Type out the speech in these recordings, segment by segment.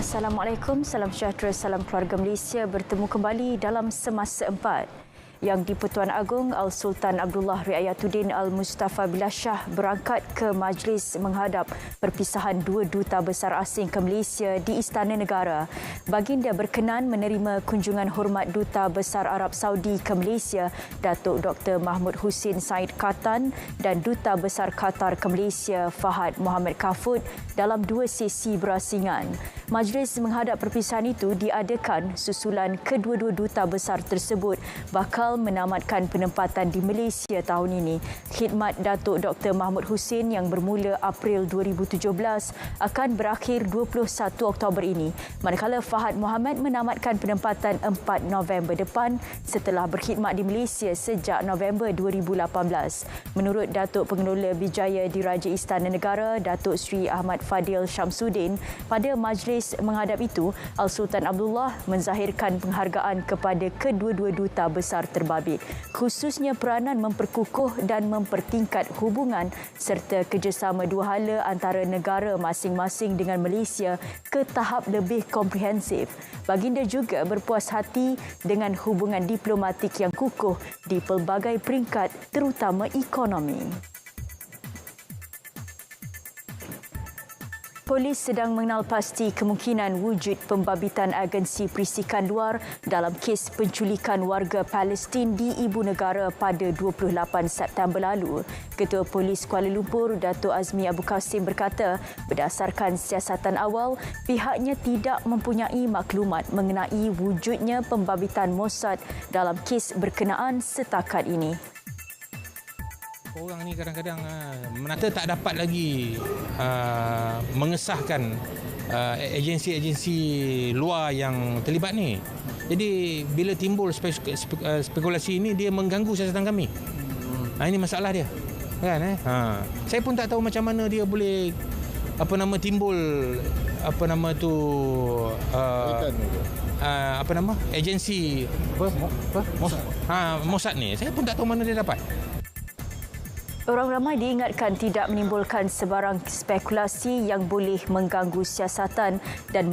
Assalamualaikum, salam sejahtera, salam keluarga Malaysia. Bertemu kembali dalam Semasa 4. Yang di-Pertuan Agong Al-Sultan Abdullah Riayatuddin Al-Mustafa Billah Shah berangkat ke majlis menghadap perpisahan dua duta besar asing ke Malaysia di Istana Negara. Baginda berkenan menerima kunjungan hormat Duta Besar Arab Saudi ke Malaysia, Datuk Dr. Mahmud Hussein Said Katan, dan Duta Besar Qatar ke Malaysia, Fahad Mohamed Kafut, dalam dua sesi berasingan. Majlis menghadap perpisahan itu diadakan susulan kedua-dua duta besar tersebut bakal menamatkan penempatan di Malaysia tahun ini. Khidmat Datuk Dr. Mahmud Hussein yang bermula April 2017 akan berakhir 21 Oktober ini, manakala Fahad Mohamed menamatkan penempatan 4 November depan setelah berkhidmat di Malaysia sejak November 2018. Menurut Datuk Pengelola Bijaya Diraja Istana Negara, Datuk Seri Ahmad Fadil Syamsuddin, pada majlis menghadap itu, Al-Sultan Abdullah menzahirkan penghargaan kepada kedua-dua duta besar terbabit, khususnya peranan memperkukuh dan mempertingkat hubungan serta kerjasama dua hala antara negara masing-masing dengan Malaysia ke tahap lebih komprehensif. Baginda juga berpuas hati dengan hubungan diplomatik yang kukuh di pelbagai peringkat, terutama ekonomi. Polis sedang mengenal pasti kemungkinan wujud pembabitan agensi perisikan luar dalam kes penculikan warga Palestin di Ibu Negara pada 28 September lalu. Ketua Polis Kuala Lumpur, Datuk Azmi Abu Kasim berkata, berdasarkan siasatan awal, pihaknya tidak mempunyai maklumat mengenai wujudnya pembabitan Mossad dalam kes berkenaan setakat ini. Orang ni kadang-kadang menata tak dapat lagi mengesahkan agensi-agensi luar yang terlibat ni. Jadi bila timbul spekulasi ini, dia mengganggu siasatan kami. Ini masalah dia. Kan saya pun tak tahu macam mana dia boleh timbul agensi Mossad ni. Saya pun tak tahu mana dia dapat. Orang ramai diingatkan tidak menimbulkan sebarang spekulasi yang boleh mengganggu siasatan dan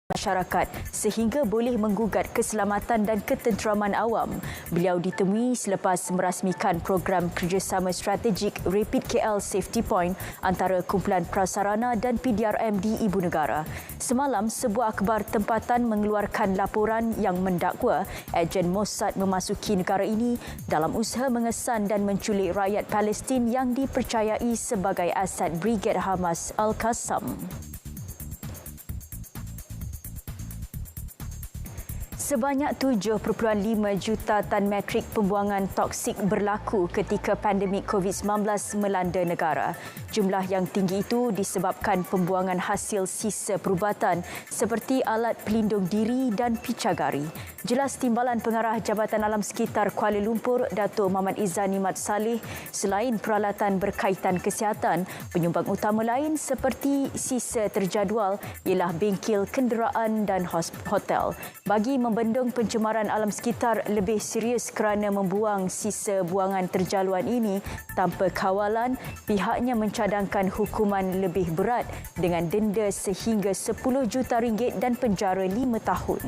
masyarakat sehingga boleh menggugat keselamatan dan ketenteraman awam. Beliau ditemui selepas merasmikan program kerjasama strategik Rapid KL Safety Point antara Kumpulan Prasarana dan PDRM di Ibu Negara. Semalam, sebuah akhbar tempatan mengeluarkan laporan yang mendakwa ejen Mossad memasuki negara ini dalam usaha mengesan dan menculik rakyat Palestin yang dipercayai sebagai aset Brigade Hamas Al-Qassam. Sebanyak 7.5 juta tan metrik pembuangan toksik berlaku ketika pandemik COVID-19 melanda negara. Jumlah yang tinggi itu disebabkan pembuangan hasil sisa perubatan seperti alat pelindung diri dan picagari. Jelas Timbalan Pengarah Jabatan Alam Sekitar Kuala Lumpur, Datuk Muhammad Izzani Mat Saleh, selain peralatan berkaitan kesihatan, penyumbang utama lain seperti sisa terjadual ialah bengkel kenderaan dan hotel. Bagi membendung pencemaran alam sekitar lebih serius kerana membuang sisa buangan terjaluan ini tanpa kawalan, pihaknya mencadangkan hukuman lebih berat dengan denda sehingga RM10 juta dan penjara 5 tahun.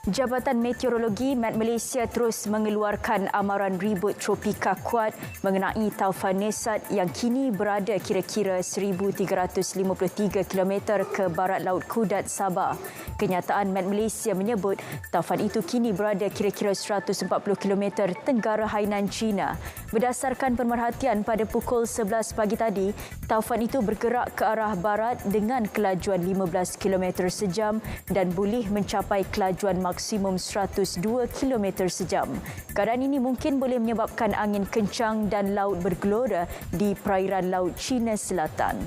Jabatan Meteorologi Met Malaysia terus mengeluarkan amaran ribut tropika kuat mengenai taufan Nesat yang kini berada kira-kira 1,353 km ke barat Laut Kudat, Sabah. Kenyataan Met Malaysia menyebut taufan itu kini berada kira-kira 140 km tenggara Hainan, China. Berdasarkan pemerhatian pada pukul 11 pagi tadi, taufan itu bergerak ke arah barat dengan kelajuan 15 km sejam dan boleh mencapai kelajuan maksimum 102 km sejam. Keadaan ini mungkin boleh menyebabkan angin kencang dan laut bergelora di perairan Laut China Selatan.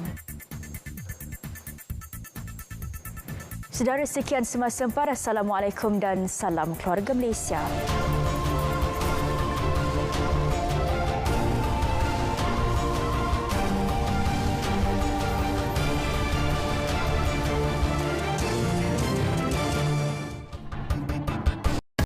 Saudara, sekian Semasa 4. Assalamualaikum dan salam keluarga Malaysia.